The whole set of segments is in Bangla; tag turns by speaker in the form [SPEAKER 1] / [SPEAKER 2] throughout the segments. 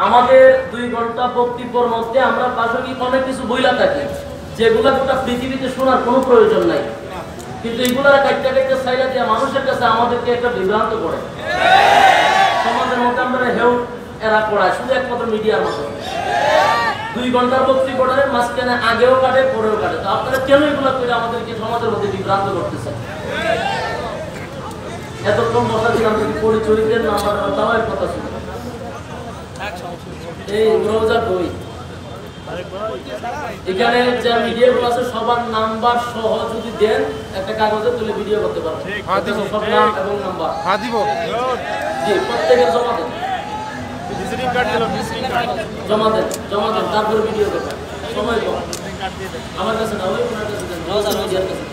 [SPEAKER 1] আমাদের 2 ঘন্টা বক্তব্যের মধ্যে আমরা প্রাসঙ্গিক অনেক কিছু বইলা থাকি যেগুলো গোটা পৃথিবীতে শোনার কোনো প্রয়োজন নাই, কিন্তু এগুলার কাটতে কাটতে সাইডা দিয়ে মানুষের কাছে আমাদেরকে একটা বিভ্রান্ত করে। সমাজের মধ্যে আমরা হেউ এরা পড়ায় শুধু একমাত্র মিডিয়ার মতো 2 ঘন্টার বক্তব্যটার মাঝখানে আগেও কাটে পরেও কাটে। তো আপনারা কেন এগুলো করে আমাদেরকে সমাজের মধ্যে বিভ্রান্ত করতেছেন? এতক্ষণ বসা দিলাম যদি পরিচয়দের নাম্বার তাও এক কথা ছিল। এই রোজা বই এখানে যে মিডিয়াগুলো আছে সবার নাম্বার সহ যদি দেন একটা কাগজে তুলে ভিডিও করতে পারবেন। সব নাম এবং নাম্বার দিব। জি, প্রত্যেকের জমা দেন, ভিজিটিং কার্ড দিলাম, ভিজিটিং কার্ড জমা দেন তারপর ভিডিও করবেন। সময় কম, আমার কাছে না, ওই ওনার কাছে দেন, রোজা মিডিয়ার কাছে।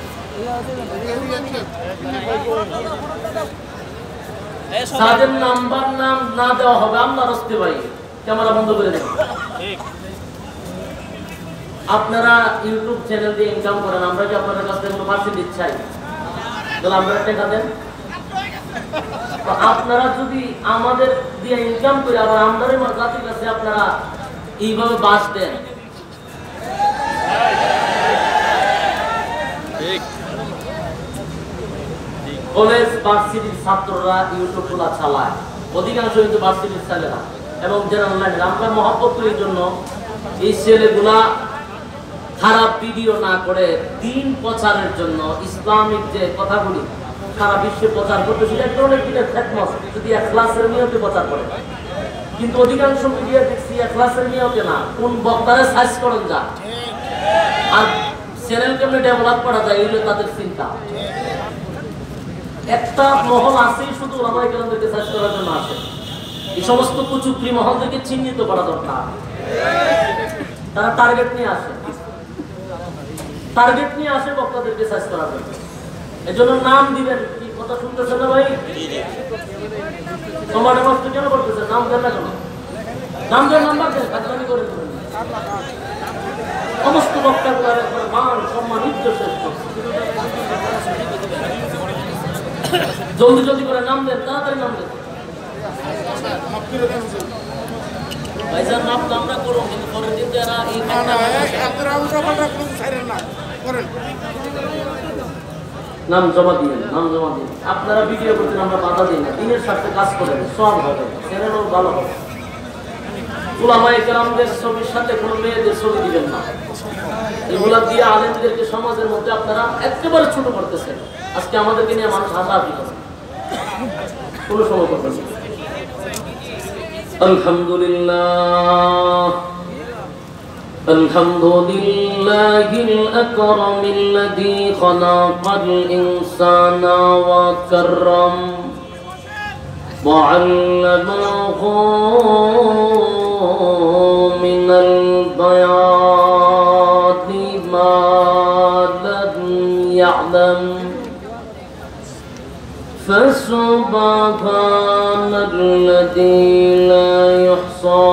[SPEAKER 1] যাদের নাম্বার নাম না দেওয়া হবে আল্লাহর রাস্তে ভাই ক্যামেরা বন্ধ করে দেন। আপনারা ইউটিউব চ্যানেল দিয়ে ইনকাম করেন, আমরা কি আপনাদের কাছ থেকে কোনো পার্সেন্টেজ চাই? তাহলে আপনারা টাকা দেন। তো আপনারা যদি আমাদের দিয়ে ইনকাম করে আবার আমদানি জাতির কাছে আপনারা এইভাবে বাস দেন, কলেজ ভার্সিটির ছাত্ররা ইউটিউব গুলা চালায়, অধিকাংশ কিন্তু ভার্সিটির ছেলেরা এবং যারা অনলাইনে আমরা মহব্বত করার জন্য এই ছেলেগুলা খারাপ ভিডিও না করে দিন প্রচারের জন্য ইসলামিক যে কথাগুলি সারা বিশ্বে প্রচার করতে সেটা একটা অনেক দিনের ফেতমস যদি ইখলাসের নিয়তে প্রচার করে। কিন্তু অধিকাংশ মিডিয়া দেখছি ইখলাসের নিয়তে না, কোন বক্তারে সার্চ করেন যা আর চ্যানেল কেমনে ডেভেলপ করা যায় এগুলো তাদের চিন্তা। একটা মহল আছে শুধু ওলামায়ে কেরামদেরকে সার্চ করার জন্য আছে। এই সমস্ত কুচুকরি মহলদেরকে চিহ্নিত করা দরকার। তারা টার্গেট নিয়ে আসে বক্তাদেরকে সার্চ করার জন্য। এজন্য নাম দিবেন। কি কথা শুনতেছেন না ভাই? তোমার নষ্ট কেন করতেছেন? নাম দেন না কেন? নাম দেন, নাম্বার দেন, কাজবানি করে দেবেন। সমস্ত বক্তাগুলোর একবার মান সম্মান ইজ্জত শেষ করছে। জলদি করে নাম দেন, তাড়াতাড়ি নাম দেন। ভাইজান নাম তো আমরা করব, কিন্তু পরের দিন তো এরা এই নাম জমা দিবেন। আপনারা ভিডিও করতে আমরা বাধা দিই না, দিনের স্বার্থে কাজ করেন, সব হবে, চ্যানেলও ভালো হবে। উলামায়ে কেরামদের ছবির সাথে কোনো মেয়েদের ছবি দিবেন না। এগুলা দিয়ে আলেমদেরকে সমাজের মধ্যে আপনারা একেবারে ছোট করতেছেন। আজকে আমাদেরকে নিয়ে মানুষ হাসাহাসি করে, কোনো সময় করবেন না। আলহামদুলিল্লাহ আলহামদুলিল্লাহিল আকরামিল্লাযী খালাকাল ইনসানা ওয়া কাররাম ওয়া আল্লামাহু মিনাল বায়ানি মা লাম ইয়া'লাম فسبحان الذي لا يحصى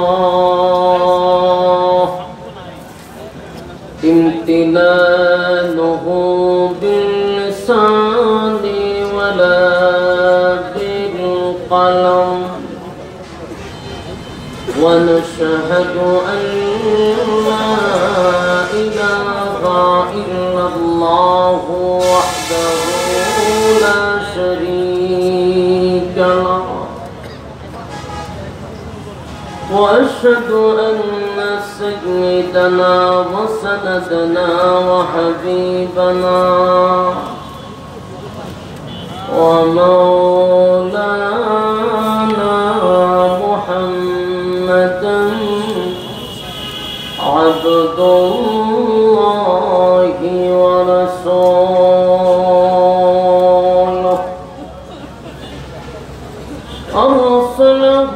[SPEAKER 1] امتنانه باللسان ولا بالقلم ونشهد أن لا إله إلا الله وحده لا شريك له وأشهد أن سيدنا وسندنا وحبيبنا ومولانا محمدا عبد الله ورسوله أرسله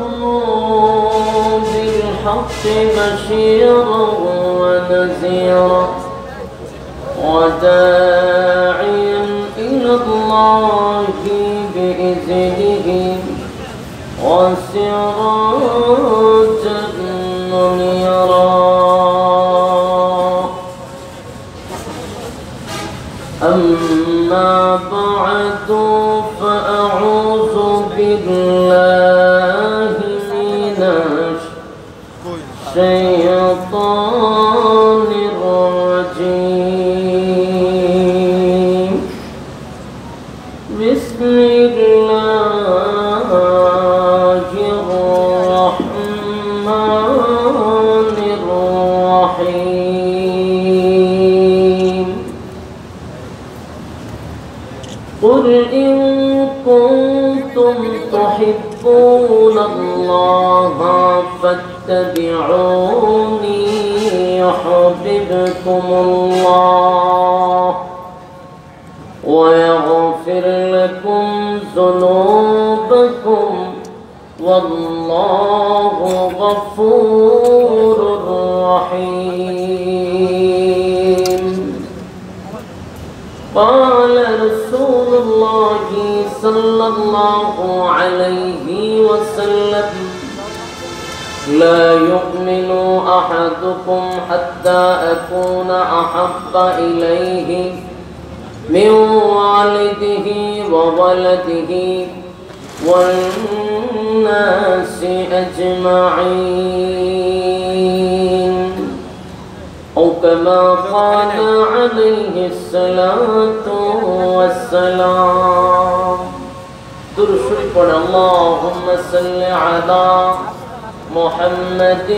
[SPEAKER 1] بالحق بشيرا ونذيرا وداعيا إلى الله بإذنه وسراجا منيرا أما بعد فأعوذ بالله من الشيطان الرجيم بسم الله الرحمن الرحيم قل إن كنتم تحبون الله فاتبعوني يحببكم الله ويغفر لكم ذنوبكم والله غفور رحيم قال رسول الله صلى الله عليه وسلم لا يؤمن أحدكم حتى أكون أحب إليه من والده وولده والناس أجمعين أو كما قال عليه الصلاة والسلام درشري قل اللهم صل على محمد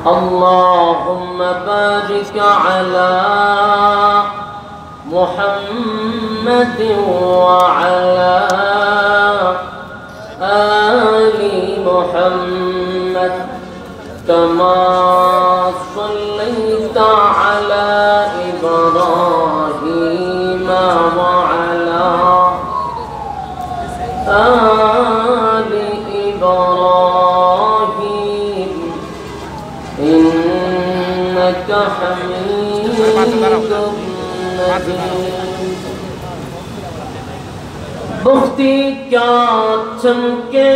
[SPEAKER 1] اللهم بارك على محمد وعلى آل محمد كما صليت على إبراهيم وعلى آل إبراهيم إنك حميد مجيد بختی کیا چمکے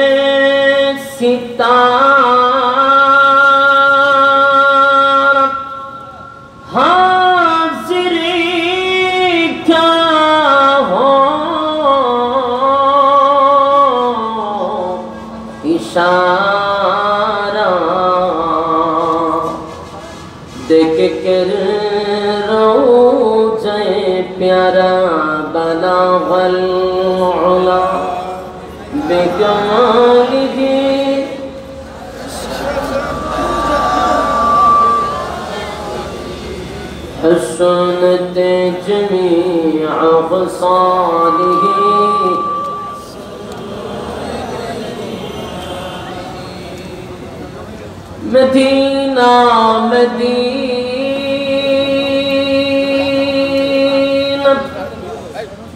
[SPEAKER 1] ستارہ حاضری کیا ہو اشارہ دیکھ کر روضہ پیارا بلغ العلا بکمالہ حسنت جمیع خصالہ مدینہ مدینہ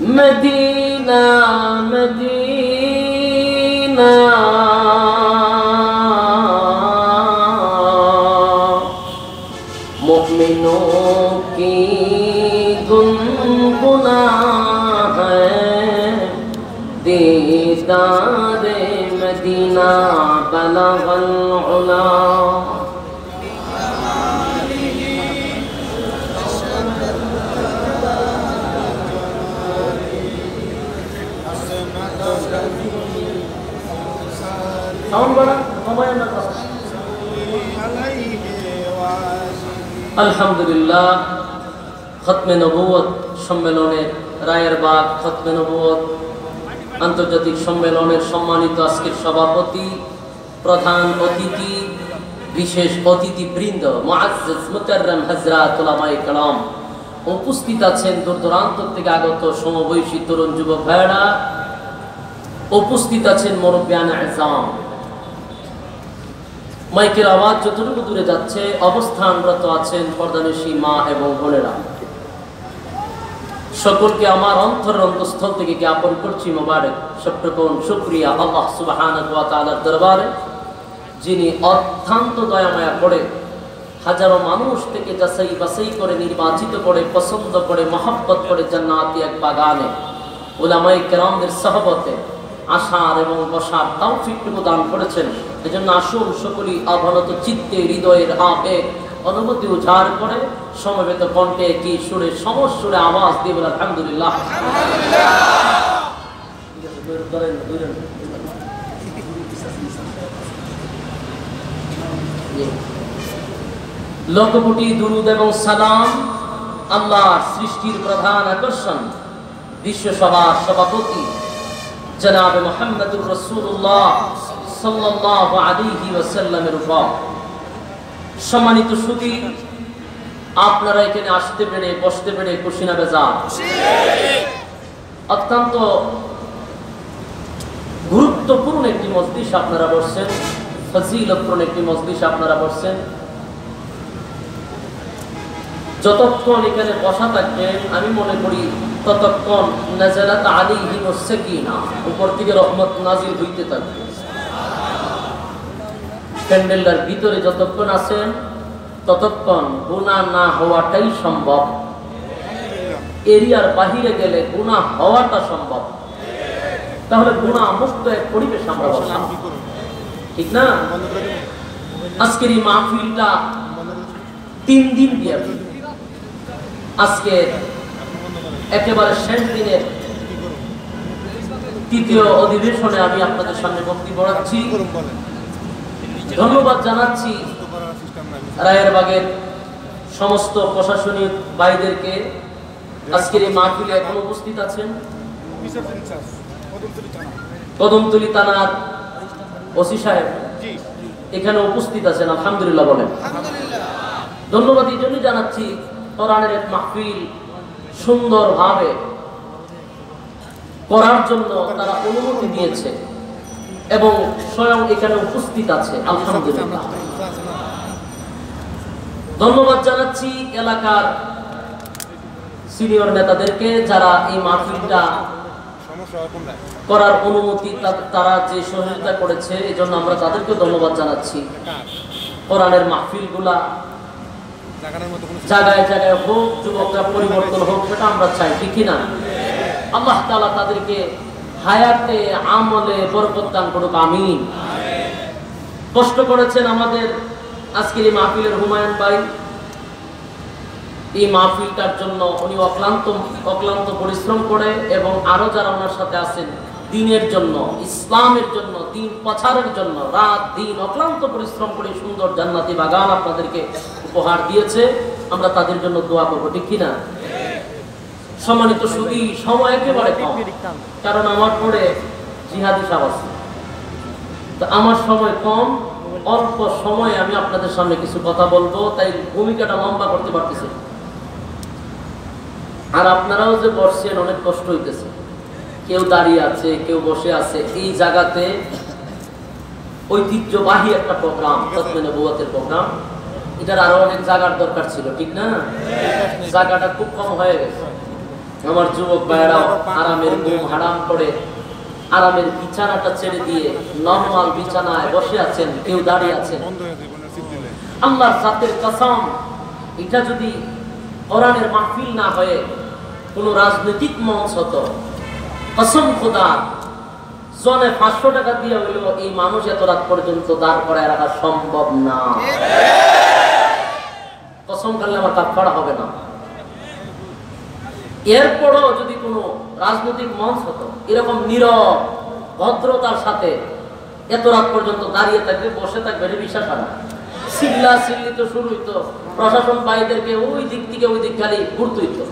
[SPEAKER 1] مدینہ مدینہ مومنوں کی گنگنا ہے دیدار مدینہ بلغ العلا আলহামদুলিল্লাহ খতমে নবুয়ত সম্মেলনের রায়ের বাগ খতমে নবুয়ত আন্তর্জাতিক সম্মেলনের সম্মানিত আজকের সভাপতি প্রধান অতিথি বিশেষ অতিথিবৃন্দ মুআজ্জাজ মুকাররম হযরত উলামায়ে কেরাম উপস্থিত আছেন দূর দূরান্ত থেকে আগত সমবয়সী তরুণ যুবক ভাইরা উপস্থিত আছেন মুরব্বিয়ানে আযম মাইকের আওয়াজ যতটুকু দূরে যাচ্ছে অবস্থানরত আছেন পর্দানিশী মা এবং বোনেরা সকলকে আমার অন্তরের অন্তঃস্থল থেকে জ্ঞাপন করছি মোবারক সবটুকুন শুকরিয়া আল্লাহ সুবহানাহু ওয়া তাআলার দরবারে যিনি অত্যন্ত দয়ামায়া করে হাজারো মানুষ থেকে যাচাই বাছাই করে নির্বাচিত করে পছন্দ করে মহব্বত করে জান্নাতি এক বাগানে উলামায়ে কেরামদের সহবতে আসার এবং বসার তৌফিকটুকু দান করেছেন এজন্য আসুন সকলেই আভানত চিত্তে হৃদয়ের আবেগ অনুভূতি উজাড় করে সমবেত কণ্ঠে কি সুরে সমস্বরে আওয়াজ দিয়ে বলে আলহামদুলিল্লাহ। লক্ষকোটি দুরুদ এবং সালাম আল্লাহর সৃষ্টির প্রধান আকর্ষণ বিশ্ব সভার সভাপতি জনাব মুহাম্মদুর রাসূলুল্লাহ সাল্লাল্লাহু আলাইহি ওয়াসাল্লামের উপর। সম্মানিত সুধী, আপনারা এখানে আসতে পেরে বসতে পেরে খুশি না বেজার? অত্যন্ত গুরুত্বপূর্ণ একটি মজলিস আপনারা বসছেন, ফজিলতপূর্ণ একটি মজলিস আপনারা বসছেন। যতক্ষণ এখানে বসা থাকবেন আমি মনে করি ততক্ষণ নাযালাত আলাইহিমুস সাকিনা, উপর থেকে রহমত নাজিল হইতে থাকবে। প্যান্ডেলটার ভিতরে যতক্ষণ আছেন ততক্ষণ গুনাহ না হওয়াটাই সম্ভব, এরিয়ার বাহিরে গেলে গুনাহ হওয়াটা সম্ভব। তাহলে গুনাহ মুক্ত এক পরিবেশ আমরা বসলাম, ঠিক না? আজকের এই মাহফিলটা 3 দিন ব্যাপী। আজকে একেবারে শেষ দিনের তৃতীয় অধিবেশনে আমি আপনাদের সামনে বক্তব্য রাখছি। ধন্যবাদ জানাচ্ছি রায়েরবাগের সমস্ত প্রশাসনিক ভাইদেরকে। আজকের এই মাহফিলে এখন উপস্থিত আছেন কদমতলী থানার ওসি সাহেব এখানে উপস্থিত আছেন, আলহামদুলিল্লাহ বলেন। ধন্যবাদ এই জন্য জানাচ্ছি, কোরআনের এক মাহফিল সুন্দরভাবে করার জন্য তারা অনুমতি দিয়েছে এবং স্বয়ং এখানে উপস্থিত আছে, আলহামদুলিল্লাহ। ধন্যবাদ জানাচ্ছি এলাকার সিনিয়র নেতাদেরকে যারা এই মাহফিলটা করার অনুমতি তারা যে সহযোগিতা করেছে, এই জন্য আমরা তাদেরকে ধন্যবাদ জানাচ্ছি। কোরআনের মাহফিলগুলা জায়গায় জায়গায় হোক, যুবকরা পরিবর্তন হোক, সেটা আমরা চাই, ঠিক না? আল্লাহ তাআলা তাদেরকে হায়াতে আমলে বরকত দান করুক, আমিন। কষ্ট করেছেন আমাদের আজকের এই মাহফিলের হুমায়ুন ভাই, এই মাহফিলটার জন্য উনি অক্লান্ত পরিশ্রম করে এবং আরো যারা ওনার সাথে আছেন দ্বীনের জন্য, ইসলামের জন্য, দ্বীন প্রচারের জন্য রাত দিন অক্লান্ত পরিশ্রম করে সুন্দর জান্নাতি বাগান আপনাদেরকে উপহার দিয়েছে। আমরা তাদের জন্য দোয়া করবো, ঠিক কিনা? সম্মানিত সুধী, সময় একেবারে কম, কারণ আমার পরে জিহাদি সাহেব আছে, তো আমার সময় কম। অল্প সময়ে আমি আপনাদের সামনে কিছু কথা বলবো, তাই ভূমিকাটা লম্বা করতে পারতেছি। আর আপনারাও যে বসছেন অনেক কষ্ট হইতেছে, কেউ দাঁড়িয়ে আছে, কেউ বসে আছে। এই জায়গাতে ঐতিহ্যবাহী একটা প্রোগ্রাম, খতমে নবুয়তের প্রোগ্রাম, এটার আরো অনেক জায়গার দরকার ছিল, ঠিক না? জায়গাটা খুব কম হয়ে গেছে। আমার যুবক ভাইয়েরা আরামের ঘুম হারাম করে আরামের বিছানাটা ছেড়ে দিয়ে নরমাল বিছানায় বসে আছেন, কেউ দাঁড়িয়ে আছেন। আল্লাহর জাতের কসম, এটা যদি কোরআনের মাহফিল না হয়ে কোন রাজনৈতিক মঞ্চ হতো, কসম খোদা, জনে 500 টাকা দিয়ে হইলেও এই মানুষ এত রাত পর্যন্ত দাঁড় করায় রাখা সম্ভব না। কসম করলে আমার কাফারা হবে না। এরপরও যদি কোনো রাজনৈতিক মঞ্চ হতো, এরকম নীরব ভদ্রতার সাথে এত রাত পর্যন্ত দাঁড়িয়ে থাকবে, বসে থাকবে, বিশ্বাস হয় না। চিল্লা চিল্লি তো শুরু হইতো, প্রশাসন ভাইদেরকে ওই দিক থেকে ওই দিক খালি ঘুরতে হইতো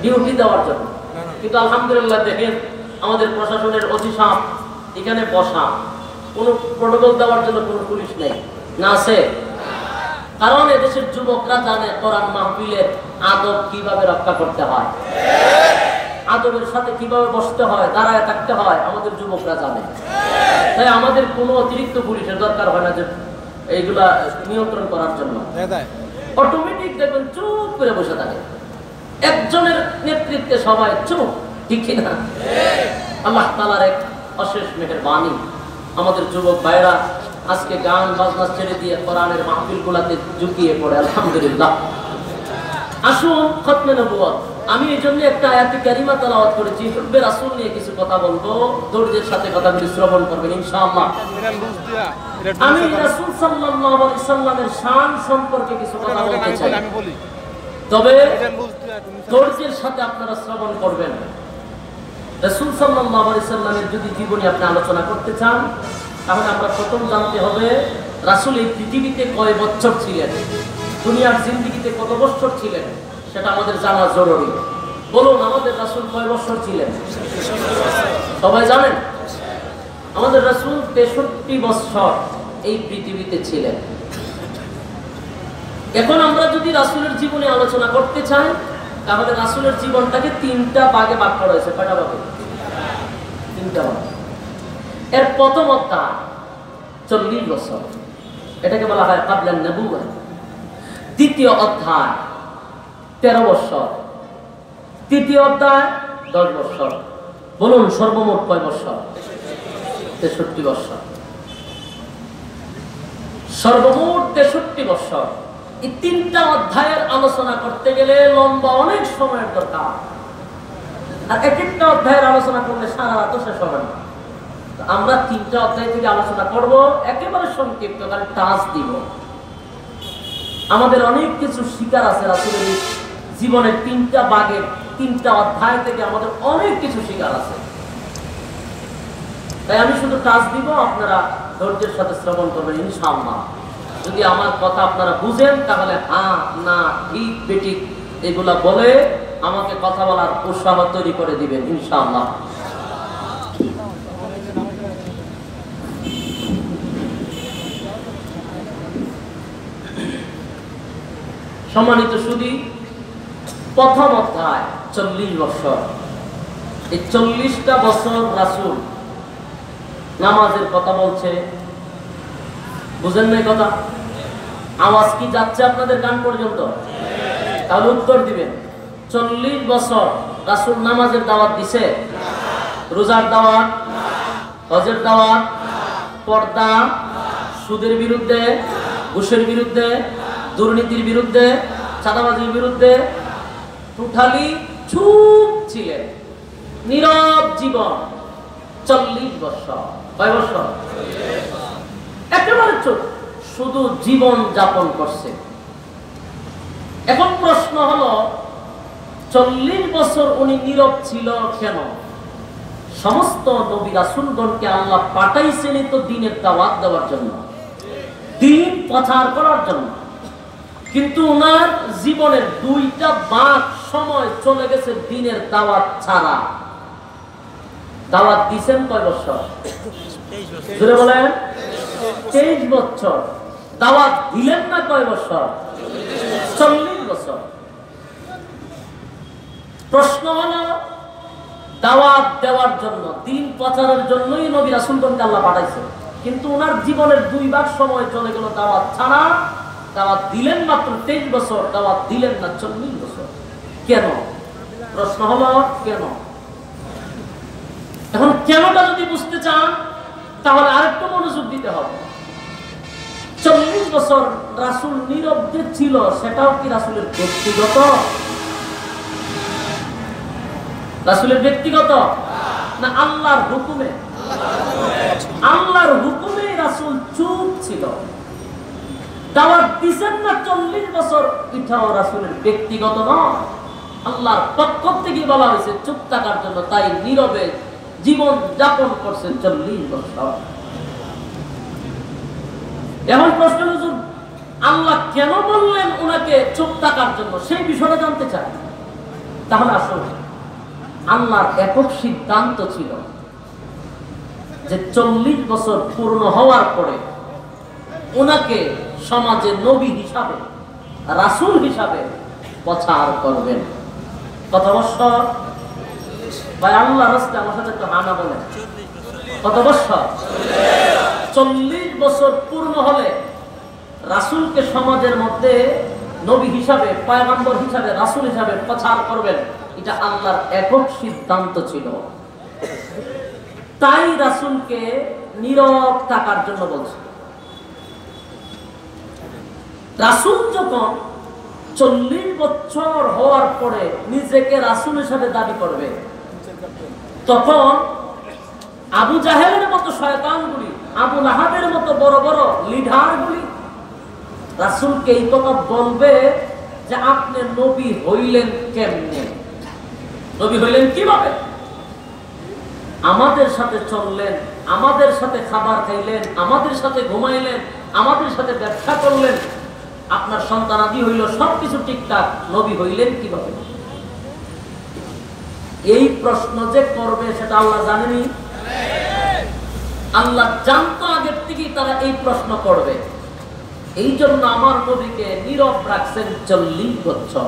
[SPEAKER 1] ডিউটি দেওয়ার জন্য। কিন্তু আলহামদুলিল্লাহ দেখেন আমাদের প্রশাসনের অধি সাহেব এখানে বসা, কোনো প্রটোকল দেওয়ার জন্য কোনো পুলিশ নেই, না আছে? কারণ এদেশের যুবকরা জানে কোরআন মাহফিলের আদব কিভাবে রক্ষা করতে হয়, আদবের সাথে কিভাবে বসতে হয়, দাঁড়ায় থাকতে হয়, আমাদের যুবকরা জানে। তাই আমাদের কোনো অতিরিক্ত পুলিশের দরকার হয় না যে এইগুলা নিয়ন্ত্রণ করার জন্য। অটোমেটিক দেখবেন চুপ করে বসে থাকে, একজনের নেতৃত্বে সবাই চুপ, ঠিক না? আল্লাহ তাআলার এক অশেষ মেহেরবানি, আমাদের যুবক ভাইরা আজকে গান বাজনা ছেড়ে দিয়ে কোরআনের মাহফিল গুলাতে ঝুঁকিয়ে পড়ে, আলহামদুলিল্লাহ। আসুন খতমে নবুয়ত আমি এই জন্য একটা আয়াতে কারিমা তেলাওয়াত করেছি, হুব্বে রাসূল নিয়ে কিছু কথা বলবো, ধৈর্যের সাথে কথাগুলি শ্রবণ করবেন ইনশাআল্লাহ। আমি রাসূল সাল্লাল্লাহু আলাইহি সাল্লামের শান সম্পর্কে কিছু কথা বলতে চাই, তবে ধৈর্যের সাথে আপনারা শ্রবণ করবেন। রাসূল সাল্লাল্লাহু আলাইহি সাল্লামের যদি জীবনী আপনি আলোচনা করতে চান, তাহলে আমরা প্রথম জানতে হবে রাসূল এই পৃথিবীতে কয় বছর ছিলেন, দুনিয়ার জিন্দেগিতে কত বছর ছিলেন, সেটা আমাদের জানা জরুরি। বলুন, আমাদের রাসূল কয় বছর ছিলেন? সবাই জানেন? আমাদের রাসূল 63 বছর এই পৃথিবীতে ছিলেন। এখন আমরা যদি রাসূলের জীবনে আলোচনা করতে চাই, তাহলে রাসূলের জীবনটাকে 3টা ভাগে ভাগ করা হয়েছে। কয়টা ভাগে? 3টা ভাগ। এর প্রথম অধ্যায় 40 বছর, এটাকে বলা হয় ক্বাবলান নবুওয়াহ। দ্বিতীয় অধ্যায় 13 বছর, তৃতীয় অধ্যায় 10 বছর। বলুন সর্বমোট কয় বছর? 63 বছর। সর্বমোট 63 বছর। এই 3টা অধ্যায়ের আলোচনা করতে গেলে লম্বা অনেক সময়ের দরকার, আর এক একটা অধ্যায়ের আলোচনা করলে সারা রাত শেষ হবে না। আমরা 3টা অধ্যায় থেকে আলোচনা করব, একেবারে সংক্ষিপ্ত, কারণ টাচ দিব। আমাদের অনেক কিছু শিকার আছে রাসূলের জীবনের 3টা ভাগের 3টা অধ্যায় থেকে আমাদের অনেক কিছু শিকার আছে। তাই আমি শুধু টাচ দিব, আপনারা ধৈর্যের সাথে শ্রবণ করবেন ইনশাআল্লাহ। যদি আমার কথা আপনারা বুঝেন, তাহলে হ্যাঁ না ঠিক বেঠিক এগুলা বলে আমাকে কথা বলার উৎসাহ তৈরি করে দিবেন ইনশাআল্লাহ। সম্মানিত সুধী, প্রথম অধ্যায় 40 বছর। এই 40টা বছর রাসূল নামাজের কথা বলছে। বুঝেন নাই কথা? আওয়াজ কি যাচ্ছে আপনাদের কান পর্যন্ত? তাহলে উত্তর দিবেন। 40 বছর রাসূল নামাজের দাওয়াত দিছে? রোজার দাওয়াত, হজের দাওয়াত, পর্দা, সুদের বিরুদ্ধে, ঘুষের বিরুদ্ধে, দুর্নীতির বিরুদ্ধে, চাঁদাবাজির বিরুদ্ধে টোটালি চুপ ছিলেন, নীরব জীবন। 40 বছর। কয় বছর? একেবারে চুপ, শুধু জীবন যাপন করছে। এখন প্রশ্ন হলো, 40 বছর উনি নীরব ছিল কেন? সমস্ত নবী রাসূলগণকে আল্লাহ পাঠাইছেনই তো দ্বীনের দাওয়াত দেওয়ার জন্য, দ্বীন প্রচার করার জন্য। কিন্তু ওনার জীবনের 2টা ভাগ সময় চলে গেছে দ্বীনের দাওয়াত ছাড়া। দাওয়াত দিয়েছেন কয় বছর? জোরে বলেন। 23 বছর। দাওয়াত দিলেন না কয় বছর? 40 বছর। প্রশ্ন হলো, দাওয়াত দেওয়ার জন্য, দ্বীন প্রচারের জন্যই নবী রাসূলগণকে আল্লাহ পাঠাইছে, কিন্তু ওনার জীবনের 2 ভাগ সময় চলে গেল দাওয়াত ছাড়া। দাওয়াত দিলেন মাত্র 23 বছর, দাওয়াত দিলেন না 40 বছর। কেন? প্রশ্ন হলো কেন? এখন কেনটা যদি বুঝতে চান, তাহলে আরেকটু মনোযোগ দিতে হবে। 40 বছর রাসূল নীরব যে ছিল, সেটাও কি রাসূলের ব্যক্তিগত? রাসূলের ব্যক্তিগত না আল্লাহর হুকুমে? আল্লাহর হুকুমে রাসূল চুপ ছিল। দাওয়াত দিছেন না 40 বছর, এটাও রাসূলের ব্যক্তিগত নয়, আল্লাহর পক্ষ থেকে বলা হয়েছে চুপ থাকার জন্য। তাই নীরবে জীবন যাপন করছেন 40 বছর। এখন প্রশ্ন হলো, আল্লাহ কেন বললেন ওনাকে চুপ থাকার জন্য? সেই বিষয়টা জানতে চাই। তাহলে আসুন, আল্লাহর একক সিদ্ধান্ত ছিল যে 40 বছর পূর্ণ হওয়ার পরে ওনাকে সমাজে নবী হিসাবে, রাসূল হিসাবে প্রচার করবেন। কত বছর? ভাই আল্লাহর রাস্তে আমার সাথে একটু হানা বলেন। কত বছর? 40 বছর পূর্ণ হলে রাসূলকে সমাজের মধ্যে নবী হিসাবে, পয়গম্বর হিসাবে, রাসূল হিসাবে প্রচার করবেন। এটা আল্লাহর একক সিদ্ধান্ত ছিল। তাই রাসূলকে নীরব থাকার জন্য বলছে। রাসূল যখন 40 বছর হওয়ার পরে নিজেকে রাসূল হিসেবে দাবি করবে, তখন আবু জাহেলের মতো শয়তানগুলি, আবু লাহাবের মতো বড় বড় লিডারগুলি রাসূলকে এই কথা বলবে যে আপনি নবী হইলেন কেমনে, নবী হইলেন কিভাবে? আমাদের সাথে চললেন, আমাদের সাথে খাবার খাইলেন, আমাদের সাথে ঘুমাইলেন, আমাদের সাথে ব্যবসা করলেন, আপনার সন্তানাদি হইল, সবকিছু ঠিকঠাক, নবী হইলেন কিভাবে? এই প্রশ্ন যে করবে সেটা আল্লাহ জানেনি? আল্লাহ জানতো আগের থেকেই তারা এই প্রশ্ন করবে। এই জন্য আমার নবীকে নীরব রাখছেন 40 বছর।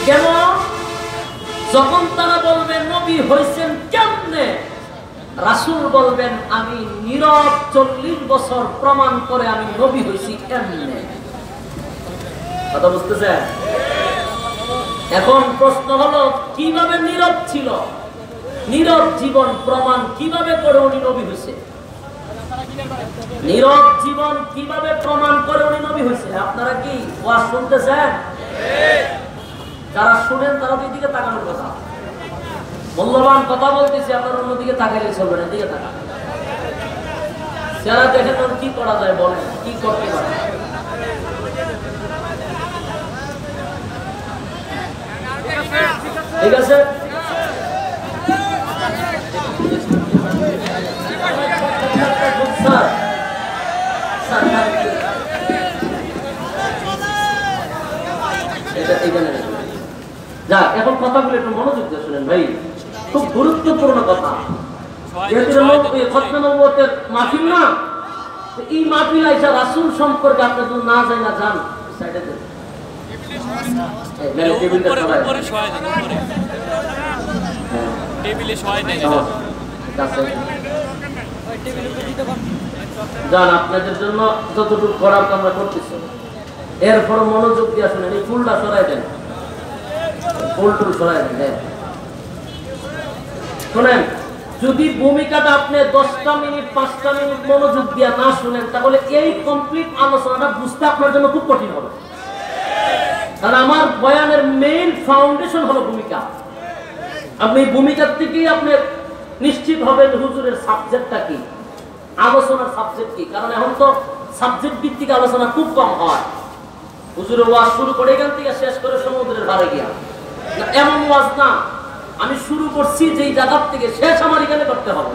[SPEAKER 1] কেন? যখন তারা বলবে নবী হইছেন কেমনে, রাসূল বলবেন আমি নীরব 40 বছর প্রমাণ করে আমি নবী হইছি কেমনে। কথা বুঝতেছেন? এখন প্রশ্ন হলো কিভাবে নীরব ছিল, নীরব জীবন প্রমাণ কিভাবে করে উনি নবী হইছে, নীরব জীবন কিভাবে প্রমাণ করে উনি নবী হইছে? আপনারা কি ওয়াজ শুনতেছেন? যারা শুনেন তারা দুই দিকে তাকানোর কথা, মূল্যবান কথা বলতেছি, আপনারা অন্যদিকে তাকাইলে চলবে না, এদিকে তাকান। যারা দেখেন কি করা যায় বলেন, কি করতে পারে? ঠিক আছে, এখন কথাগুলো একটু মনোযোগ দিয়ে শুনেন ভাই, খুব গুরুত্বপূর্ণ কথা। মাহফিল না, এই মাহফিল আইসা রাসূল সম্পর্কে আপনি যদি না যাই না জান, সাইডে দেন। জান আপনাদের জন্য যতটুকু করার আমরা করতেছি, এরপর মনোযোগ দিয়ে শুনেন। এই ফুলটা সরাই দেন, ফুলটুল সরাই দেন। শুনেন, যদি ভূমিকাটা আপনি 10টা মিনিট 5টা মিনিট মনোযোগ দিয়ে না শুনেন, তাহলে এই কমপ্লিট আলোচনাটা বুঝতে আপনার জন্য খুব কঠিন হবে। কারণ আমার বয়ানের মেইন ফাউন্ডেশন হলো ভূমিকা। আপনি ভূমিকার থেকেই আপনি নিশ্চিত হবেন হুজুরের সাবজেক্টটা কি, আলোচনার সাবজেক্ট কি। কারণ এখন তো সাবজেক্ট ভিত্তিক আলোচনা খুব কম হয়। হুজুরের ওয়াজ শুরু করে এখান থেকে শেষ করে সমুদ্রের ধারে গিয়া, এমন ওয়াজ না, আমি শুরু করছি যেই জায়গার থেকে শেষ আমার এখানে করতে হবে।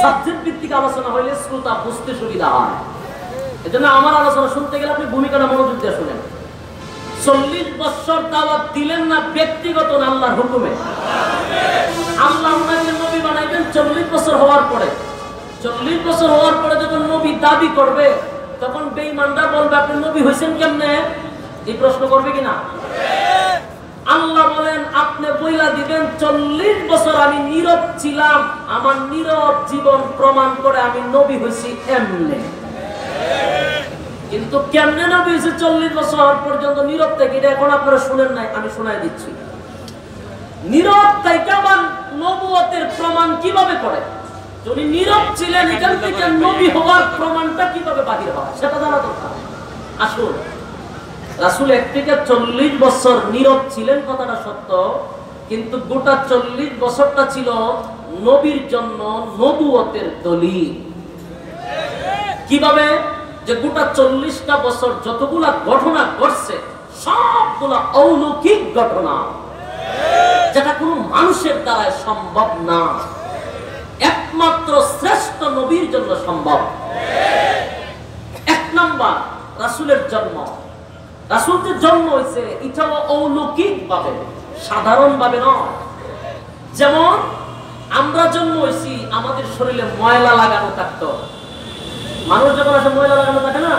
[SPEAKER 1] সাবজেক্ট ভিত্তিক আলোচনা হইলে শ্রোতা বুঝতে সুবিধা হয়। এজন্য আমার আলোচনা শুনতে গেলে আপনি ভূমিকাটা মনোযোগ দিয়ে শুনেন। 40 বছর দাওয়াত দিলেন না ব্যক্তিগত না, আল্লাহর হুকুমে। আল্লাহ ওনাকে নবী বানাইবেন 40 বছর হওয়ার পরে। 40 বছর হওয়ার পরে যখন নবী দাবি করবে, তখন বেঈমানরা বলবে আপনি নবী হইছেন কেমনে? এই প্রশ্ন করবে কিনা? আল্লাহ বলেন আপনি বইলা দিবেন 40 বছর আমি নীরব ছিলাম, আমার নীরব জীবন প্রমাণ করে আমি নবী হইছি এমনে। কিন্তু কেমনে নবী হইছে 40 বছর পর্যন্ত নীরব থেকে, এটা এখন আপনারা শুনেন নাই, আমি শোনাই দিচ্ছি। নীরব থেকে আমার নবুয়তের প্রমাণ কিভাবে করে? যদি নীরব ছিলেন, এখান থেকে নবী হওয়ার প্রমাণটা কিভাবে বাহির হয় সেটা জানা দরকার। আসুন, রাসূল এক থেকে 40 বছর নীরব ছিলেন, কথাটা সত্য, কিন্তু গোটা 40 বছরটা ছিল নবীর জন্য নবুয়তের দলিল। কিভাবে? যে গোটা 40টা বছর যতগুলা ঘটনা ঘটছে সবগুলা অলৌকিক ঘটনা, যেটা কোনো মানুষের দ্বারা সম্ভব না, একমাত্র শ্রেষ্ঠ নবীর জন্য সম্ভব। এক নাম্বার, রাসূলের জন্ম। রাসূল যে জন্ম হয়েছে এটাও অলৌকিক ভাবে, সাধারণ ভাবে নয়। যেমন আমরা জন্ম হয়েছি, আমাদের শরীরে ময়লা লাগানো থাকতো, মানুষ যখন আসে ময়লা লাগানো থাকে না,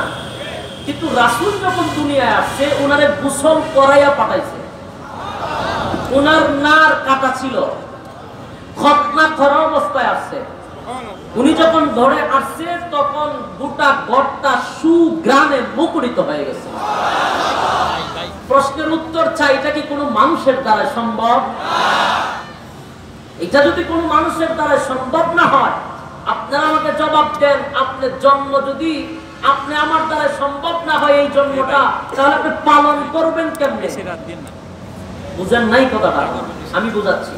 [SPEAKER 1] কিন্তু রাসূল যখন দুনিয়ায় আসছে ওনারে গোসল করাইয়া পাঠাইছে। ওনার নার কাটা ছিল, খতনা করা অবস্থায় আসছে। উনি যখন ধরে আসছে তখন গোটা ঘরটা সুঘ্রাণে মুখরিত হয়ে গেছে। প্রশ্নের উত্তর চাই, এটা কি কোনো মানুষের দ্বারা সম্ভব? এটা যদি কোনো মানুষের দ্বারা সম্ভব না হয়, আপনারা আমাকে জবাব দেন, আপনার জন্ম যদি আপনি আমার দ্বারা সম্ভব না হয় এই জন্মটা, তাহলে আপনি পালন করবেন কেমনে? বুঝেন নাই কথাটা? আমি বুঝাচ্ছি।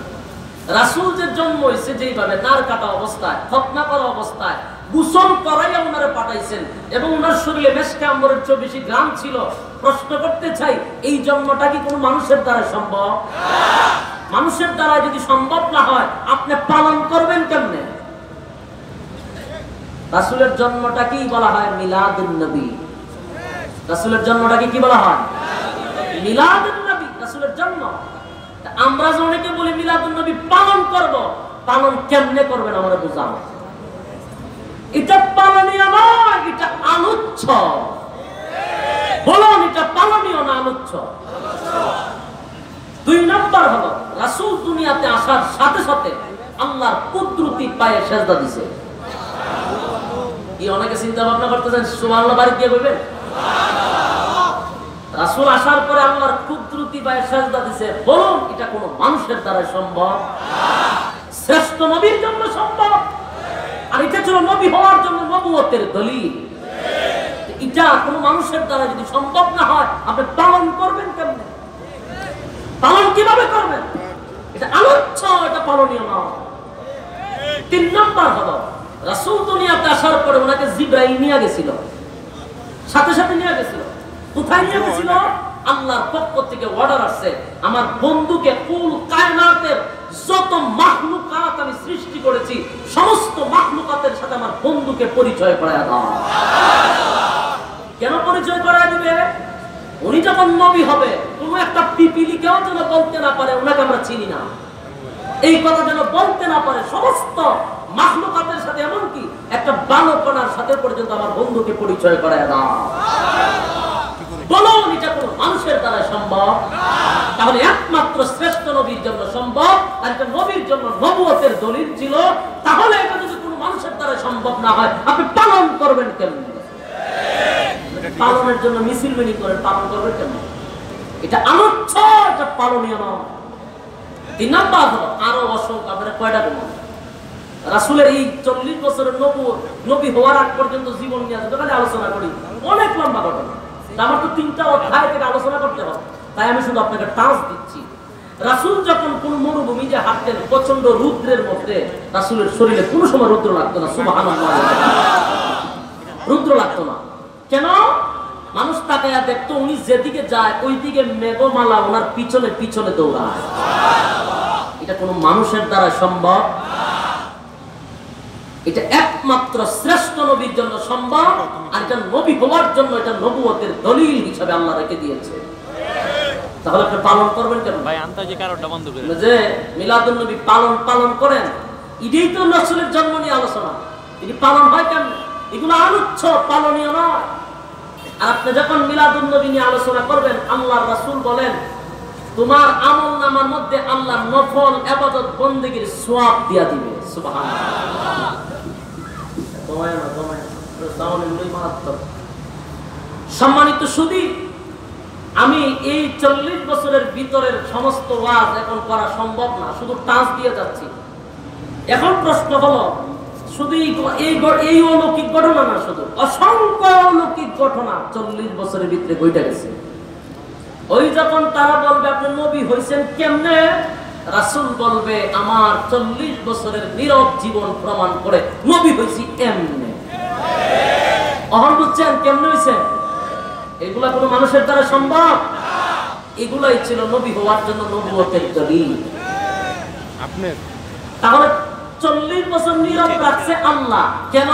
[SPEAKER 1] রাসূল যে জন্ম হয়েছে যেইভাবে নার কাটা অবস্থায়, খতনা করা অবস্থায়, গোসল করাইয়া ওনারে পাঠাইছেন এবং ওনার শরীরে মেশকে আম্বরের 24 গ্রাম ছিল। প্রশ্ন করতে চাই, এই জন্মটা কি কোনো মানুষের দ্বারা সম্ভব? মানুষের দ্বারা যদি সম্ভব না হয়, আপনি পালন করবেন কেমনে? রাসূলের জন্মটাকেই বলা হয় মিলাদুন নবী। রাসূলের জন্মটাকে কি বলা হয়? মিলাদুন নবী, রাসূলের জন্ম। আমরা যে অনেকে বলি মিলাদুন নবী পালন করব, পালন কেমনে করবেন আমরা বুঝাও। এটা পালনীয় নয়, এটা আনুচ্ছ। বলুন, এটা পালনীয় না আনুচ্ছ? 2 নাম্বার হলো রাসূল দুনিয়াতে আসার সাথে সাথে আল্লাহর কুদরতি পায়ে সেজদা দিয়েছে। কি অনেকে চিন্তা ভাবনা করতেছেন সুবহানাল্লাহ বাড়ি দিয়ে বলবেন? রাসূল আসার পরে আল্লাহর কুদরতি পায়ে সেজদা দিয়েছে। বলুন, এটা কোনো মানুষের দ্বারা সম্ভব? শ্রেষ্ঠ নবীর জন্য সম্ভব। আর এটা ছিল নবী হওয়ার জন্য নবুয়তের দলিল। এটা কোনো মানুষের দ্বারা যদি সম্ভব না হয়, আপনি পালন করবেন কেমনে? পালন কিভাবে করবেন? এটা আলোচ্য, এটা পালনীয় না। 3 নাম্বার হলো রাসূল দুনিয়াতে আসার পরে ওনাকে জিবরাইল নিয়ে গেছিল, সাথে সাথে নিয়ে গেছিল। কোথায় নিয়ে গেছিল? আল্লাহর পক্ষ থেকে অর্ডার আসছে, আমার বন্ধুকে কুল কায়নাতের যত মাখলুকাত আমি সৃষ্টি করেছি সমস্ত মাখলুকাতের সাথে আমার বন্ধুকে পরিচয় করায়া দাও। কেন পরিচয় করায় দিবে? উনি যখন নবী হবে, কোন একটা পিপিলিকেও যেন বলতে না পারে ওনাকে আমরা চিনি না, এই কথা যেন বলতে না পারে। সমস্ত মাখলুকাতের সাথে, এমনকি একটা বালকনার সাথে পর্যন্ত আমার বন্ধুকে পরিচয় করায় দাও। বলুন, এটা কোনো মানুষের দ্বারা সম্ভব? তাহলে একমাত্র শ্রেষ্ঠ নবীর জন্য সম্ভব। আর এটা নবীর জন্য নবুয়তের দলিল ছিল। তাহলে এটা যদি কোনো মানুষের দ্বারা সম্ভব না হয়, আপনি পালন করবেন কেমনে? পালনের জন্য মিছিল মিটিং করেন, পালন করবেন কেমনে? এটা আলোচ্য, এটা পালনীয় নয়। 3 নাম্বার হলো আরো অসংখ্য, আপনারা কয়টা বলুন? রাসূলের এই 40 বছরের নবী হওয়ার আগ পর্যন্ত জীবন নিয়ে যতখানি আলোচনা করি, অনেক লম্বা ঘটনা। আমার তো 3টা অধ্যায় থেকে আলোচনা করতে হবে, তাই আমি শুধু আপনাকে টাচ দিচ্ছি। রাসূল যখন কোন মরুভূমি যে হাঁটতেন, প্রচন্ড রৌদ্রের মধ্যে রাসূলের শরীরে কোনো সময় রৌদ্র লাগতো না। সুবহানাল্লাহ, রৌদ্র লাগতো না। কেন? মানুষ তাকায়া দেখতো উনি যেদিকে যায় ওইদিকে মেঘমালা ওনার পিছনে পিছনে দৌড়ায়। এটা কোনো মানুষের দ্বারা সম্ভব? এটা একমাত্র শ্রেষ্ঠ নবীর জন্য সম্ভব। আর এটা নবী হওয়ার জন্য এটা নবুয়তের দলিল হিসেবে আল্লাহ রেখে দিয়েছে। তাহলে আপনি পালন করবেন কেন? ভাই আন্তর্জাতিক কারণটা বন্ধ করে যে মিলাদুন নবী পালন করেন, এটাই তো রাসূলের জন্ম নিয়ে আলোচনা। এটি পালন হয় কেন? এগুলো আনুচ্ছ, পালনীয় নয়। আর আপনি যখন মিলাদুন নবী নিয়ে আলোচনা করবেন, আল্লাহর রাসূল বলেন তোমার আমলনামার মধ্যে আল্লাহ নফল ইবাদত বندگির সওয়াব দিয়া দিবে। সুবহানাল্লাহ। সম্মানিত সুধী, আমি এই 40 বছরের ভিতরের সমস্ত ওয়াজ এখন করা সম্ভব না, শুধু টাচ দিয়ে যাচ্ছি। এখন প্রশ্ন হলো, শুধু এই অলৌকিক ঘটনা না, শুধু অসংখ্য অলৌকিক ঘটনা 40 বছরের ভিতরে ঘটে গেছে। ওই যখন তারা বলবে আপনি নবী হইছেন কেমনে, রাসূল বলবে আমার 40 বছরের নীরব জীবন প্রমাণ করে নবী হইছি এমনে। অহন বুঝছেন কেমনে হইছেন? এগুলা কোনো মানুষের দ্বারা সম্ভব? এগুলাই ছিল নবী হওয়ার জন্য নবুয়তের দলিল। তাহলে 40 বছর নীরব রাখছে আল্লাহ কেন?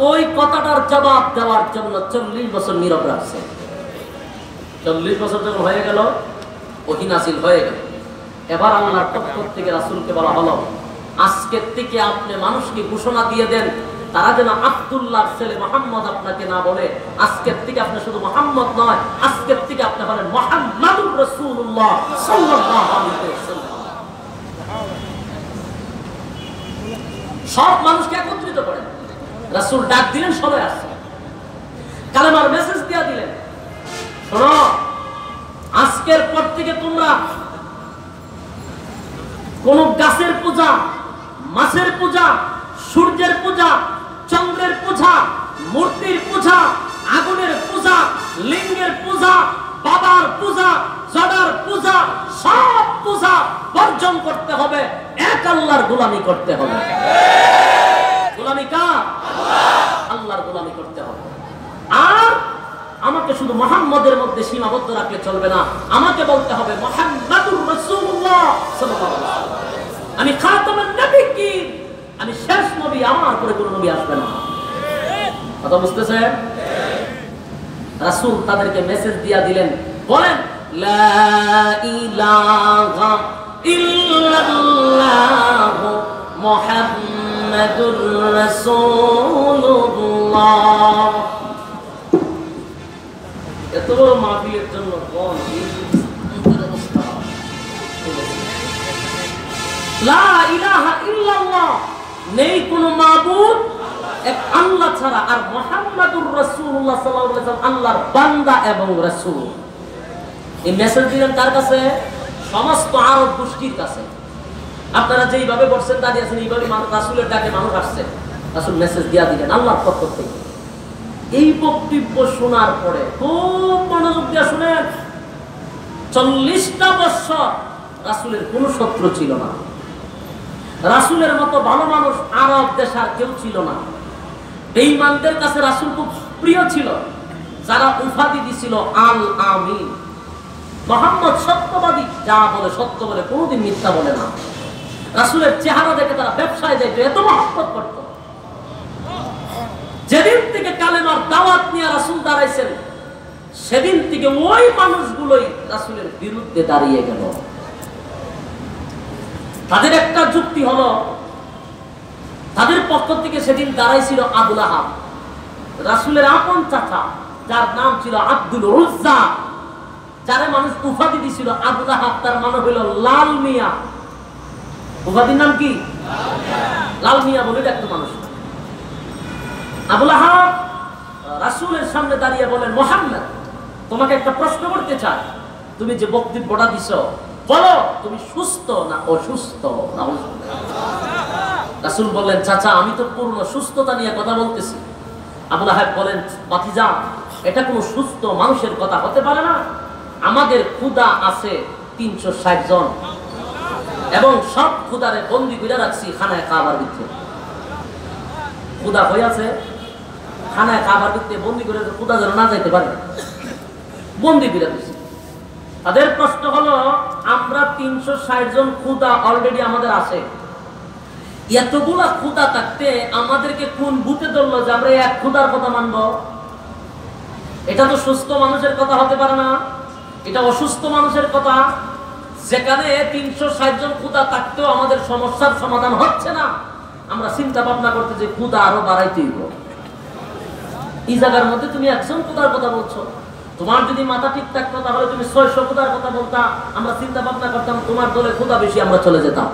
[SPEAKER 1] ওই কথাটার জবাব দেওয়ার জন্য 40 বছর নীরব রাখছে। 40 বছর যখন হয়ে গেল, ওহী নাযিল হয়ে গেল। এবার আল্লাহর পক্ষ থেকে রাসূলকে বলা হলো, আজকের থেকে আপনি মানুষকে ঘোষণা দিয়ে দেন, তারা যেন আব্দুল্লাহর ছেলে মুহাম্মদ আপনাকে না বলে। আজকের থেকে আপনি শুধু মুহাম্মদ নয়, আজকের থেকে আপনি হলেন মুহাম্মাদুর রাসূলুল্লাহ সাল্লাল্লাহু আলাইহি ওয়াসাল্লাম। সব মানুষকে একত্রিত করেন, রাসূল ডাক দিলেন, সবাই আসছে, কালেমার মেসেজ দিয়ে দিলেন, শোনো আজকের পর থেকে তোমরা কোন গাছের পূজা, মাছের পূজা, সূর্যের পূজা, চন্দ্রের পূজা, মূর্তির পূজা লিঙ্গের পূজা, বাবার পূজা, জড়ার পূজা, সব পূজা বর্জন করতে হবে, এক আল্লাহর গোলামি করতে হবে। গোলামি কার? আল্লাহর গোলামি করতে হবে। আর আমাকে শুধু মুহাম্মদের মধ্যে সীমাবদ্ধ রাখলে চলবে না, আমাকে বলতে হবে মুহাম্মাদুর রাসূলুল্লাহ সাল্লাল্লাহু আলাইহি ওয়াসাল্লাম, আমি খাতামুন নবিয়্যিন, আমি শেষ নবী, আমার পরে কোনো নবী আসবে না। কথা বুঝতেছেন? রাসূল তাদেরকে মেসেজ দিয়া দিলেন, বলেন লা ইলাহা ইল্লাল্লাহ মুহাম্মাদুর রাসূলুল্লাহ। এত বড় মাহফিলের জন্য কোন অবস্থা? লা ইলাহা ইল্লাল্লাহ, নেই কোনো মাবুদ এক আল্লাহ ছাড়া, আর মুহাম্মাদুর রাসূলুল্লাহ সাল্লাল্লাহু আলাইহি ওয়াসাল্লাম আল্লাহর বান্দা এবং রাসূল। এই মেসেজ দিলেন কার কাছে? সমস্ত আরব গোষ্ঠীর কাছে। আপনারা যেইভাবে বসছেন দাঁড়িয়ে আছেন, এইভাবে রাসূলের ডাকে মানুষ আসছে, রাসূল মেসেজ দিয়া দিলেন আল্লাহর পক্ষ থেকে। এই বক্তব্য শোনার পরে খুব মনোযোগ দিয়ে শুনেন, 40টা বছর রাসূলের কোনো শত্রু ছিল না, রাসূলের মতো ভালো মানুষ আরব দেশে আর কেউ ছিল না। বেঈমানদের কাছে রাসূল খুব প্রিয় ছিল, যারা উপাধি দিছিল আল আমিন। মুহাম্মদ সত্যবাদী, যা বলে সত্য বলে, কোনোদিন মিথ্যা বলে না। রাসূলের চেহারা দেখে তারা ব্যবসায় যাইতো, এত মহব্বত করত। যেদিন থেকে কালেমার দাওয়াত নিয়ে রাসূল দাঁড়াইছেন, সেদিন থেকে ওই মানুষগুলোই রাসূলের বিরুদ্ধে দাঁড়িয়ে গেল। তাদের একটা যুক্তি হলো, তাদের পক্ষ থেকে সেদিন দাঁড়াইছিল আবু লাহাব, রাসূলের আপন চাচা, যার নাম ছিল আব্দুল উজ্জা, যারে মানুষ উপাধি দিছিল আবু লাহাব, তার মানে হইল লাল মিয়া। উপাধির নাম কি? লাল মিয়া বলে ডাকতো মানুষ। আবু লাহাব রাসূলের সামনে দাঁড়িয়ে বলেন, মুহাম্মদ, তোমাকে একটা প্রশ্ন করতে চাই, তুমি যে বক্তব্যটা দিছো, বলো তুমি সুস্থ না অসুস্থ? রাসূল বললেন, চাচা আমি তো পূর্ণ সুস্থতা নিয়ে কথা বলতেছি। আবু লাহাব বলেন, ভাতিজা, এটা কোনো সুস্থ মানুষের কথা হতে পারে না। আমাদের ক্ষুধা আছে 360 জন, এবং সব ক্ষুধারে বন্দী করে রাখছি খানায় খাবার ভিতরে। ক্ষুধা হয়ে আছে খানায় খাবার ভিতরে বন্দী করে, ক্ষুধা যেন না যাইতে পারে, বন্দী করে দিচ্ছি। তাদের প্রশ্ন হলো, আমরা 360 জন ক্ষুধা অলরেডি আমাদের আছে, এতগুলা ক্ষুধা থাকতে আমাদেরকে কোন ভূতে ধরলো যে আমরা এক ক্ষুধার কথা মানবো? এটা তো সুস্থ মানুষের কথা হতে পারে না, এটা অসুস্থ মানুষের কথা। যেখানে 360 জন ক্ষুধা থাকতেও আমাদের সমস্যার সমাধান হচ্ছে না, আমরা চিন্তা ভাবনা করতে যে ক্ষুধা আরো বাড়াইতে হইব। এই জায়গার মধ্যে তুমি 1 জন ক্ষুধার কথা বলছো, তোমার যদি মাথা ঠিক থাকতো তাহলে তুমি 600 ক্ষুধার কথা বলতা, আমরা চিন্তা ভাবনা করতাম তোমার দলে ক্ষুধা বেশি, আমরা চলে যেতাম।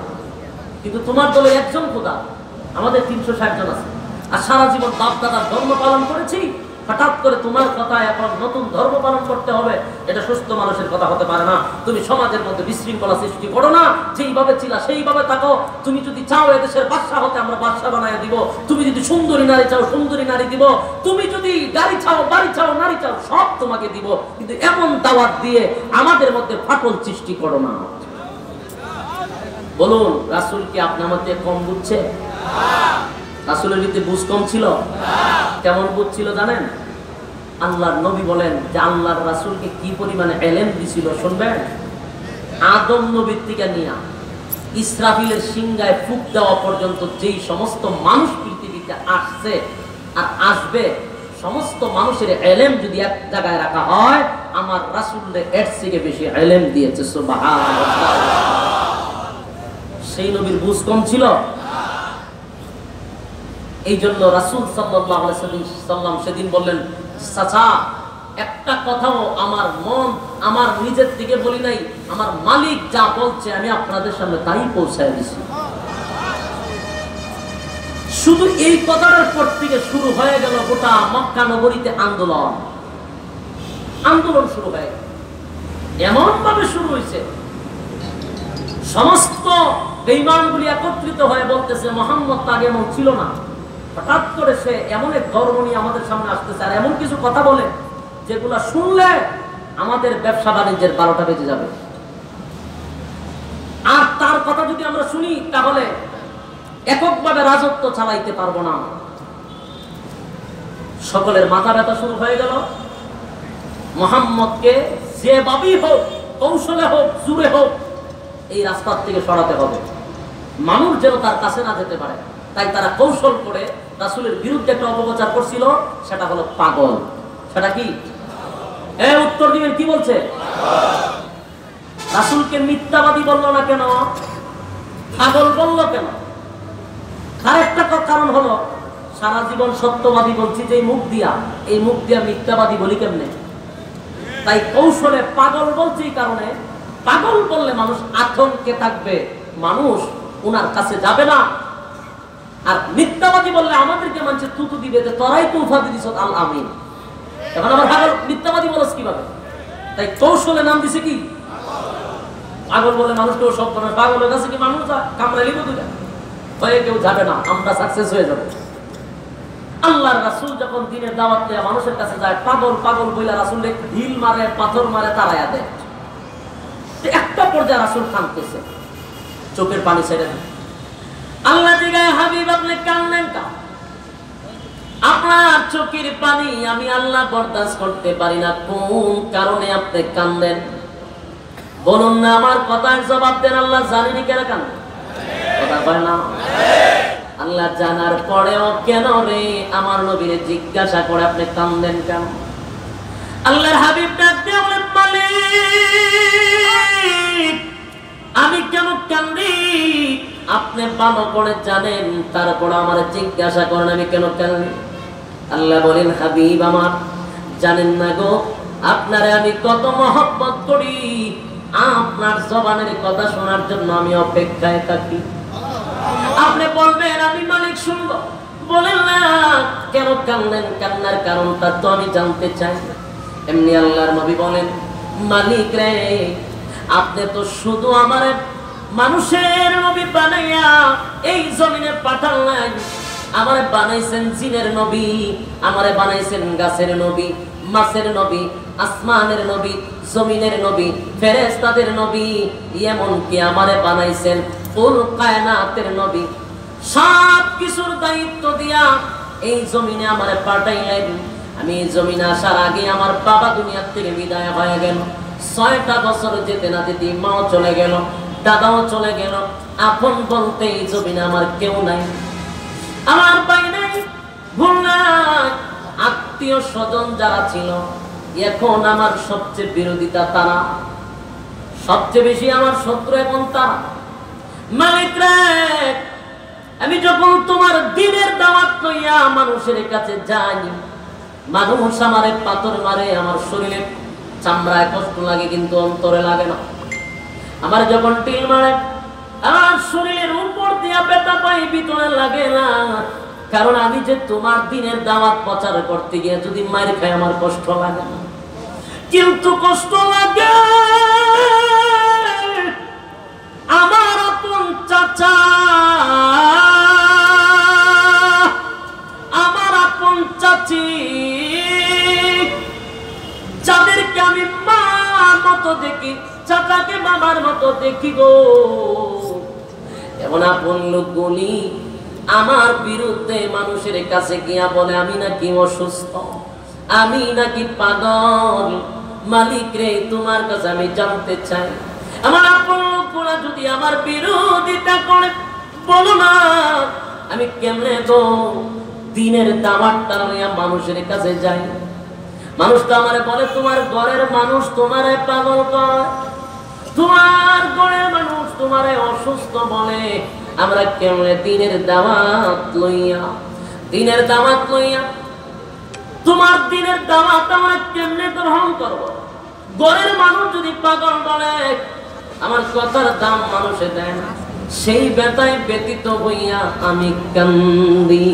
[SPEAKER 1] কিন্তু তোমার দলে 1 জন ক্ষুধা, আমাদের 360 জন আছে। আর সারা জীবন বাপ দাদার ধর্ম পালন করেছি, হঠাৎ করে তোমার কথা এখন নতুন ধর্ম পালন করতে হবে, এটা সুস্থ মানুষের কথা হতে পারে না। তুমি সমাজের মধ্যে বিশৃঙ্খলা সৃষ্টি করো না, যেইভাবে ছিল সেইভাবে থাকো। তুমি যদি চাও এদেশের বাদশা হতে, আমরা বাদশা বানায় দিব। তুমি যদি সুন্দরী নারী চাও, সুন্দরী নারী দিব। তুমি যদি গাড়ি চাও, বাড়ি চাও, নারী চাও, সব তোমাকে দিব। কিন্তু এমন দাওয়াত দিয়ে আমাদের মধ্যে ফাটল সৃষ্টি করো না। বলুন, রাসূল কি আপনার মধ্যে কম বুঝছে? রাসূলের ভিতরে বুঝ কম ছিল? কেমন বুঝ ছিল জানেন? আল্লাহর নবী বলেন যে আল্লাহর রাসূলকে কি পরিমাণে ইলম দিছিল শুনবেন। আদম নবীর থেকে নিয়ে ইসরাফিলের সিংহায় ফুঁক দেওয়া পর্যন্ত যেই সমস্ত মানুষ পৃথিবীতে আসছে আর আসবে, সমস্ত মানুষের ইলম যদি এক জায়গায় রাখা হয়, আমার রাসূলের এর থেকে বেশি ইলম দিয়েছে। সুবহানাল্লাহ। সেই নবীর বুঝ কম ছিল? এই জন্য রাসূল সাল্লাল্লাহু আলাইহি ওয়াসাল্লাম সেদিন বললেন, চাচা একটা কথাও আমার মন, আমার নিজের দিকে বলি নাই, আমার মালিক যা বলছে আমি আপনাদের সামনে তাই পৌঁছায় দিছি। শুধু এই কথাটার পর থেকে শুরু হয়ে গেল গোটা মক্কা নগরীতে আন্দোলন। আন্দোলন শুরু হয়ে গেল, এমন ভাবে শুরু হয়েছে, সমস্ত বেঈমানগুলি একত্রিত হয়ে বলতেছে মুহাম্মদ আগে এমন ছিল না। হঠাৎ করে সে এমন এক ধর্ম নিয়ে আমাদের সামনে আসতেছে আর এমন কিছু কথা বলে যেগুলো শুনলে আমাদের ব্যবসা বাণিজ্যের 12টা বেজে যাবে। আর তার কথা যদি আমরা শুনি তাহলে এককভাবে রাজত্ব চালাইতে পারবো না। সকলের মাথা ব্যথা শুরু হয়ে গেল। মুহাম্মদকে যেভাবেই হোক, কৌশলে হোক, জোরে হোক, এই রাস্তার থেকে সরাতে হবে, মানুষ যেন তার কাছে না যেতে পারে। তাই তারা কৌশল করে রাসূলের বিরুদ্ধে একটা অপপ্রচার করছিল, সেটা হলো পাগল। সেটা কি? উত্তর দিবেন, কি বলছে? রাসূলকে মিথ্যাবাদী বলল না কেন, পাগল বলল কেন? আরেকটা কারণ হলো, সারা জীবন সত্যবাদী বলছি যে মুখ দিয়া, এই মুখ দিয়া মিথ্যাবাদী বলি কেমনে? তাই কৌশলে পাগল বলছি, এই কারণে পাগল বললে মানুষ আতঙ্কে থাকবে, মানুষ উনার কাছে যাবে না। আর মিথ্যাবাদী বললে আমাদেরকে মানুষ তুতু দিবে যে তোরাই তো উফাদি দিছ আল আমিন। এখন আমার পাগল মিথ্যাবাদী বলছ কিভাবে? তাই কৌশলে নাম দিছে কি? পাগল বলে মানুষ কেউ সব করে, পাগলের কাছে কি মানুষ কামড়ে লিখে দিবে, হয়ে কেউ যাবে না, আমরা সাকসেস হয়ে যাবো। আল্লাহর রাসূল যখন দিনের দাওয়াত দেয়া মানুষের কাছে যায়, পাগল পাগল বইলা রাসূল ঢিল মারে, পাথর মারে, তারায়া দেয়। একটা পর্যায়ে রাসূল কাঁদতেছে, চোখের পানি ছেড়ে দেয়। আল্লাহ জিগায়, হাবিব আপনি কাঁদলেন কেন? আপনার চোখের পানি আমি আল্লাহ বরদাস্ত করতে পারি না, কোন কারণে আপনি কাঁদেন বলুন না, আমার কথার জবাব দেন। আল্লাহ জানেনি কেন কাঁদেন? কথা কয় না? আল্লাহ জানার পরেও কেন রে আমার নবীরে জিজ্ঞাসা করে আপনি কাঁদেন কেন? আল্লাহর হাবিব ডাক দিয়ে বলেন, মালিক আমি কেন কাঁদি আপনি ভালো করে জানেন, তারপর আমার জিজ্ঞাসা করেন আমি কেন কাঁদি। আল্লাহ বলেন, হাবিব আমার জানেন না গো, আপনারে আমি কত মহব্বত করি, আপনার জবানের কথা শোনার জন্য আমি অপেক্ষায় থাকি। আপনি বলবেন আমি মালিক শুনবো, বলেন না কেন কান্দেন, কান্নার কারণটা তো আমি জানতে চাই। এমনি আল্লাহর নবী বলেন, মালিক রে আপনি তো শুধু আমার মানুষের নবী বানাইয়া এই জমিনে পাঠালেন, আমারে বানাইছেন জিনের নবী, আমারে বানাইছেন গাছের নবী, মাছের নবী, আসমানের নবী, জমিনের নবী, ফেরেশতাদের নবী, এমনকি আমারে বানাইছেন ফুল কায়নাতের নবী। সব কিছুর দায়িত্ব দিয়া এই জমিনে আমারে পাঠাইলেন। আমি এই জমিনে আসার আগে আমার বাবা দুনিয়ার থেকে বিদায় হয়ে গেল, 6টা বছর যেতে না যেতে মাও চলে গেল, দাদাও চলে গেল, আপন বলতে এই জমিনে আমার কেউ নাই, আমার ভাই নাই, ভুল নাই, আত্মীয় স্বজন যারা ছিল এখন আমার সবচেয়ে বিরোধিতা তারা, সবচেয়ে বেশি আমার শত্রু এখন তারা। মালিক রে আমি যখন তোমার দ্বীনের দাওয়াত লইয়া মানুষের কাছে যাই, মানুষ আমারে পাথর মারে, আমার শরীরে চামড়ায় কষ্ট লাগে কিন্তু অন্তরে লাগে না। আমার যখন টিল মারে আমার শরীরের উপর দিয়া ব্যথা পাই, ভিতরে লাগে না, কারণ আমি যে তোমার দ্বীনের দাওয়াত প্রচার করতে গিয়ে যদি মার খাই আমার কষ্ট লাগে না, কিন্তু কষ্ট লাগে আমার আপন চাচা, আমার আপন চাচি, যাদেরকে আমি মার মতো দেখি, চাচাকে বাবার মতো দেখি গো, এমন আপন লোকগুলি আমার বিরুদ্ধে মানুষের কাছে গিয়া বলে আমি নাকি অসুস্থ, আমি নাকি পাগল। মালিক রে তোমার কাছে আমি জানতে চাই, আমার আপন লোকগুলা যদি আমার বিরোধিতা করে, বলো না আমি কেমনে গো দ্বীনের দাওয়াতটা নিয়ে মানুষের কাছে যাই। মানুষ তো আমারে বলে তোমার ঘরের মানুষ তোমারে পাগল কয়, তোমার ঘরের মানুষ তোমারে অসুস্থ বলে, আমরা কেমনে দ্বীনের দাওয়াত লইয়া, দ্বীনের দাওয়াত লইয়া তোমার দ্বীনের দাওয়াত আমরা কেমনে গ্রহণ করব? ঘরের মানুষ যদি পাগল বলে, আমার কথার দাম মানুষে দেয় না, সেই ব্যথায় ব্যতীত হইয়া আমি কান্দি।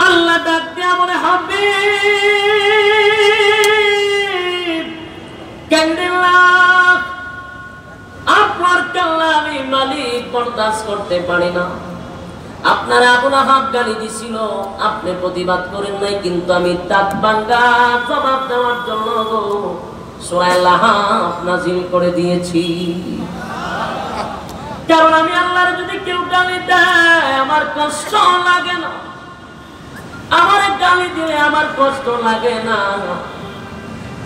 [SPEAKER 1] আল্লাহ ডাক দিয়া বলে, হাবিব কান্দেন না, আপনার কান্না আমি মালিক বরদাস্ত করতে পারি না, আপনারা আবুল আহাব গালি দিছিল, আপনি প্রতিবাদ করেন নাই, কিন্তু আমি দাঁত ভাঙ্গা জবাব দেওয়ার জন্য সূরা লাহাব নাযিল করে দিয়েছি। কারণ আমি আল্লাহর যদি কেউ গালি দেয় আমার কষ্ট লাগে না, আমার গালি দিলে আমার কষ্ট লাগে না,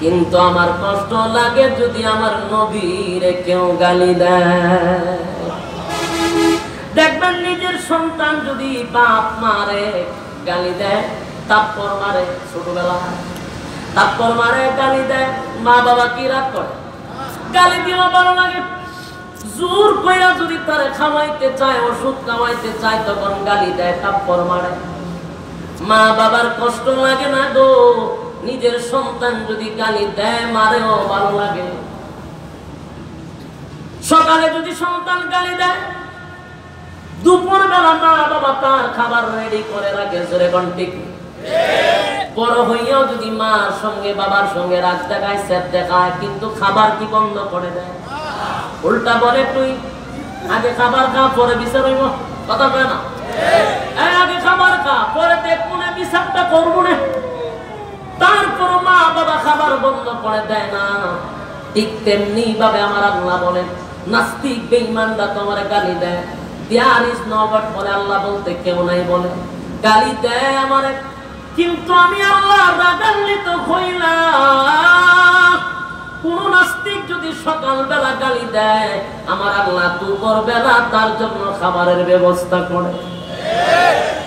[SPEAKER 1] কিন্তু আমার কষ্ট লাগে যদি আমার নবীরে কেউ গালি দেয়। দেখবেন নিজের সন্তান যদি বাপ মারে গালি দেয়, তারপর মারে, ছোটবেলা তারপর মারে গালি দেয়, মা বাবা কি রাগ করে? গালি দিলেও ভালো লাগে। জোর কইরা যদি তারে খাওয়াইতে চায়, ওষুধ খাওয়াইতে চায়, তখন গালি দেয়, তারপর মারে। মা বাবার কষ্ট লাগে না গো, নিজের সন্তান যদি গালি দেয় মারেও ভালো লাগে। সকালে যদি সন্তান গালি দেয়, দুপুর বেলা মা বাবা তার খাবার রেডি করে রাখে, জোরে কোন ঠিক? বড় হইয়াও যদি মার সঙ্গে বাবার সঙ্গে রাগ দেখায়, স্যার দেখায়, কিন্তু খাবার কি বন্ধ করে দেয়? উল্টা বলে তুই আগে খাবার খা পরে বিচার হইব, কথা কয় না? আগে খাবার খা পরে দেখবো না, বিচারটা করবো না। তারপর মা বাবা খাবার বন্ধ করে দেয় না। ঠিক তেমনি ভাবে আমার আল্লাহ বলেন, নাস্তিক বেঈমানরা তোমার গালি দেয়, দেয়ার ইজ নো গড বলে, আল্লাহ বলতে কেউ নাই বলে, গালি দেয় আমারে, কিন্তু আমি আল্লাহ রাগান্বিত হইলাম। কোন নাস্তিক যদি সকালবেলা গালি দেয়, আমার আল্লাহ দুপুর বেলা তার জন্য খাবারের ব্যবস্থা করে।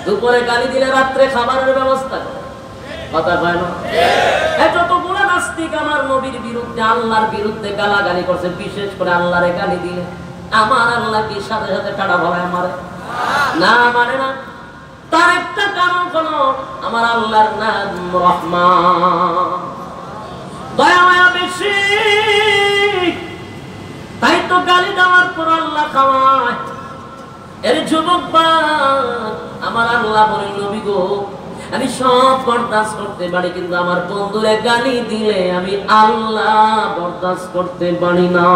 [SPEAKER 1] দুপুরে গালি দিলে রাত্রে খাবারের ব্যবস্থা করে, কথা কয় না? যতগুলো নাস্তিক আমার নবীর বিরুদ্ধে, আল্লাহর বিরুদ্ধে গালাগালি করছে, বিশেষ করে আল্লাহরে গালি দিলে আমার আল্লাহ কি সাথে সাথে টাটা ভরায় মারে? না, মানে না। তার একটা কারণ হলো আমার আল্লাহর নাম রহমান, দয়া মায়া বেশি, তাই তো গালি দেওয়ার পর আল্লাহ খাওয়ায়। এর যুবক আমার আল্লাহ বলে, নবী গো আমি সব বরদাস্ত করতে পারি, কিন্তু আমার বন্ধুরে গালি দিলে আমি আল্লাহ বরদাস্ত করতে পারি না।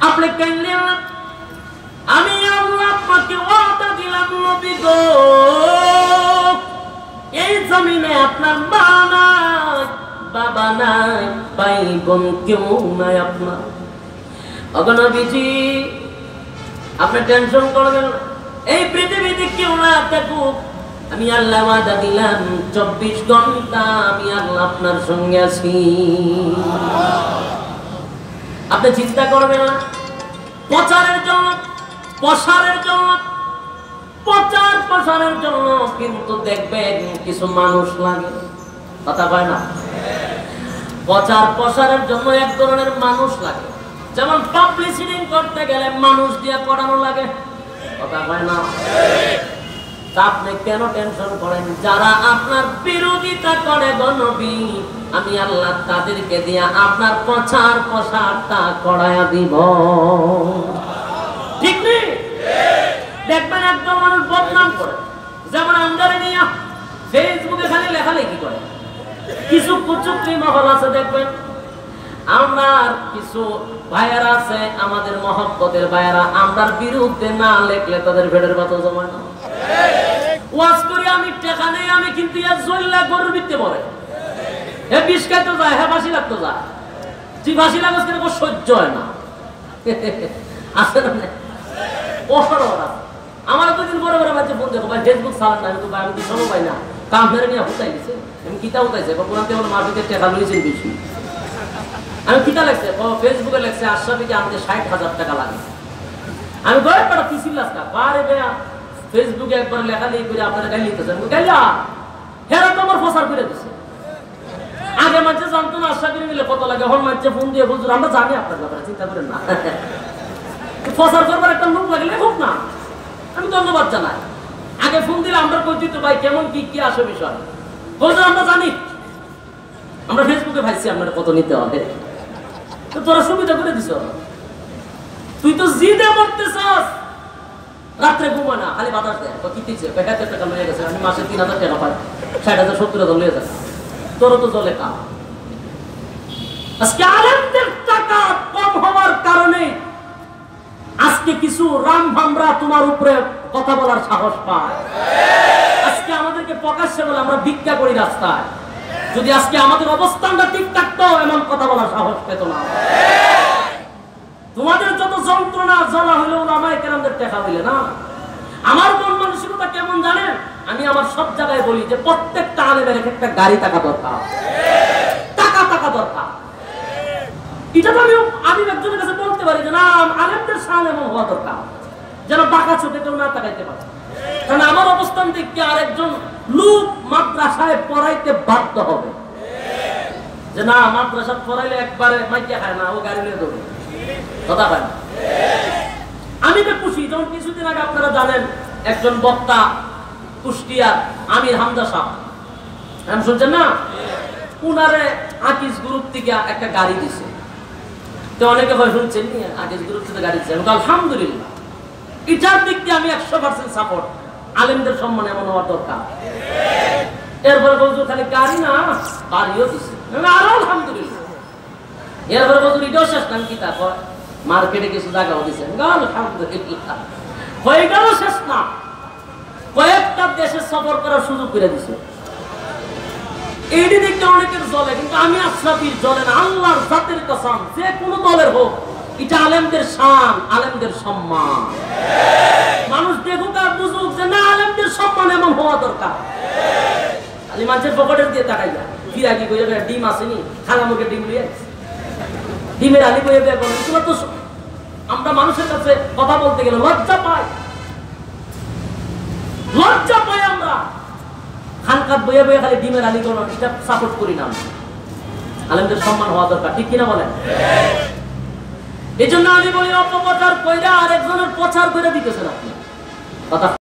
[SPEAKER 1] আপনি কেনলে আমি আল্লাহ আপনাকে ওয়াদা দিলাম, নবী গো এই জমিনে আপনার মা নাই, বাবা নাই, ভাই বোন কেউ নাই আপনার। ওগো নবীজি আপনি টেনশন করবেন না, এই পৃথিবীতে কেউ না থাকুক, আমি আল্লাহ ওয়াদা দিলাম 24 ঘন্টা আমি আল্লাহ আপনার সঙ্গে আছি। আপনি চিন্তা করবেন না। প্রচারের জন্য, প্রসারের জন্য, প্রচার প্রসারের জন্য কিন্তু দেখবেন কিছু মানুষ লাগে, কথা কয় না? প্রচার প্রসারের জন্য এক ধরনের মানুষ লাগে, যেমন পাবলিসিটি করতে গেলে মানুষ দিয়ে করানো লাগে, কথা কয় না? আপনি কেন টেনশন করেন? যারা আপনার বিরোধিতা করে গো নবী, আমি আল্লাহ তাদেরকে দিয়া আপনার প্রচার প্রসারটা করায়া দিব, ঠিক নেই? দেখবেন একদম মানুষ বদনাম করে, যেমন আমদারে নিয়ে ফেসবুকে খালি লেখালেখি করে। কিছু কুচুকরি মহল আছে দেখবেন, আমরা কিছু ভাইয়ারা আছে আমাদের মহব্বতের ভাইয়ারা, আমরার বিরুদ্ধে না লেখলে তাদের ভেড়ের মতো জমায় না। ওয়াজ করি আমি টাকা নেই, আমি কিন্তু গরুর ভিত্তি পড়ে বিষ খাইতে যায়, হ্যাঁ ফাঁসি লাগতে যায়। তুই ফাঁসি লাগস কিন্তু সহ্য হয় না, আছে না? আমার দুদিন পরে পরে বাচ্চা ফোন দেখো, ভাই ফেসবুক চালান না, আমি তো আমি তো সময় পাই না, কাম ফেরে নিয়ে হুতাই গেছে। আমি কিতা হুতাইছে কোরআনতে বলে মাফিকের টাকা লইছেন বেশি। আমি কিতা লাগছে ফেসবুকে লাগছে আশরাফিকে আমাদের 60,000 টাকা লাগে। আমি গয়ে পড়া পিছিল লাস্তা বারে বেয়া ফেসবুকে একবার লেখালেখি করে আপনারা গাইল লিখতেছেন, গাইলা হেরা তো আমার প্রচার করে দিচ্ছে। আগে মানুষ জানতো না আশা করে নিলে কত লাগে, এখন মানুষ ফোন দিয়ে বলছো আমরা জানি আপনার ব্যাপারে, চিন্তা করেন না। প্রচার করবার একটা লোক লাগলে হোক না, আমি ধন্যবাদ জানাই। আগে ফোন দিলে আমরা কই দিত ভাই কেমন কি কি আসে বিষয়, বলছো আমরা জানি, আমরা ফেসবুকে ভাইছি আপনারা কত নিতে হবে, তো তোরা সুবিধা করে দিছ। তুই তো জিদে মরতেছস, রাত্রে ঘুমা না, খালি বাতাস দেয় কি দিচ্ছে 75 টাকা লয়ে গেছে, আমি মাসে 3000 টাকা পাই, 60,000 70,000 লয়ে যাচ্ছে, তোর তো জলে কাম। আজকে আলেমদের টাকা কম হওয়ার কারণে আজকে আজকে কিছু রাম ভামরা তোমার উপরে কথা বলার সাহস পায়। আজকে আমাদেরকে প্রকাশ্যে বলে আমরা ভিক্ষা করি রাস্তায়। যদি আজকে আমাদের অবস্থানটা ঠিক থাকতো এমন কথা বলার সাহস পেত না। তোমাদের যত যন্ত্রণা জ্বালা হইলে ওলামায়ে কেরামদের টেকা হইলে না। আমার মন মানসিকতা কেমন জানেন? আমি আমার সব জায়গায় বলি যে প্রত্যেকটা আলেমের একটা গাড়ি টাকা দরকার, টাকা দরকার। এটা তো আমি একজনের কাছে বলতে পারি যে না, আলেমদের শান এমন হওয়া দরকার যেন বাঁকা চোখে কেউ না তাকাইতে পারে। কারণ আমার অবস্থান থেকে আরেকজন লোক মাদ্রাসায় পড়াইতে বাধ্য হবে যে না, মাদ্রাসা পড়াইলে একবারে মাইকে খায় না, ও গাড়ি নিয়ে দৌড়ে কথা পায় না। আমি তো খুশি, যেমন কিছুদিন আগে আপনারা জানেন একজন বক্তা কুষ্টিয়ার আমির হামজা সাহেব, নাম শুনছেন না? উনারে আকিজ গ্রুপ থেকে একটা গাড়ি দিছে। তো অনেকে হয় শুনছেন নি আকিজ গ্রুপ থেকে গাড়ি দিচ্ছে। আলহামদুলিল্লাহ, এটার দিক দিয়ে আমি 100% সাপোর্ট। আলেমদের সম্মান এমন হওয়ার দরকার। এরপরে বলছো খালি গাড়ি না, বাড়িও দিছে, আরো আলহামদুলিল্লাহ। এরপরে বলছো এটাও শেষ নাম কি, তারপর মার্কেটে কিছু জায়গাও দিচ্ছেন, আলহামদুলিল্লাহ। হয়ে গেল শেষ না, কয়েকটা দেশে সফর করার সুযোগ করে দিছে। এইটি দেখতে অনেকের জ্বলে, কিন্তু আমি আশরাফির জ্বলে না। আল্লাহর জাতের কসম, যে কোনো দলের হোক, এটা আলেমদের শান, আলেমদের সম্মান। মানুষ দেখুক আর বুঝুক যে না, আলেমদের সম্মান এমন হওয়া দরকার। খালি মানুষের পকেটের দিয়ে তাকাইয়া ফিরা কি কইয়া ডিম আসেনি, খালা মুখে ডিম লিয়ে ডিমের আলি বইয়ে বের করেন। এগুলো তো আমরা মানুষের কাছে কথা বলতে গেলে লজ্জা পাই আমরা। খানকাত বইয়ে বইয়ে খালি ডিমের আলি কোন, এটা সাপোর্ট করি না। আলেমদের সম্মান হওয়া দরকার, ঠিক কিনা বলেন? এই জন্য আমি বলি অপপ্রচার কইরা আরেকজনের প্রচার করে দিতেছেন আপনি কথা।